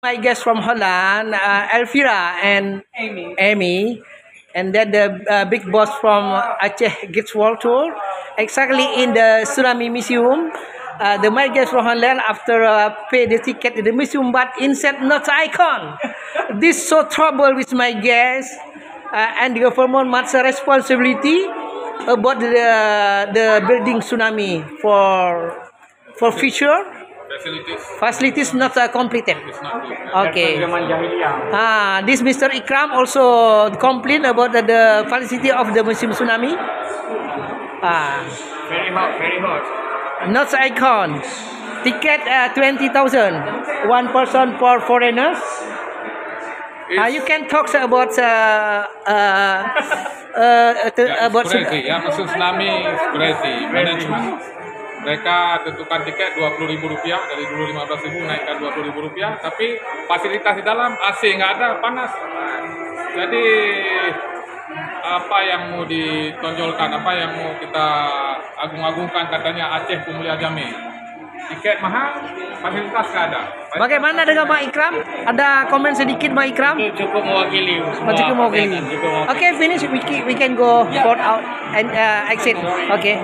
My guests from Holland, Elvira and Amy, and then the big boss from Aceh Gigs World Tour, exactly in the Tsunami Museum. My guests from Holland after pay the ticket in the museum, but inside not icon. This so trouble with my guests, and the government much responsibility about the building tsunami for future. Facilities not completed. Okay. This Mr. Ikram also complain about the facility of the museum tsunami. Very hot. Not icon. Ticket 20,000. One person for foreigners. You can talk about about Security, ya musim tsunami security management. Mereka tentukan tiket Rp20.000 dari dulu Rp15.000 naikkan Rp20.000, tapi fasilitas di dalam AC nggak ada, panas. Jadi apa yang mau ditonjolkan, apa yang mau kita agung-agungkan katanya Aceh Pemulihan Jamil. Tiket mahal, fasilitas nggak ada. Bagaimana dengan Pak Ikram? Ada komen sedikit Pak Ikram? Cukup mewakili. Cukup mewakili. Okay, finish. We can go for out and exit. Okay.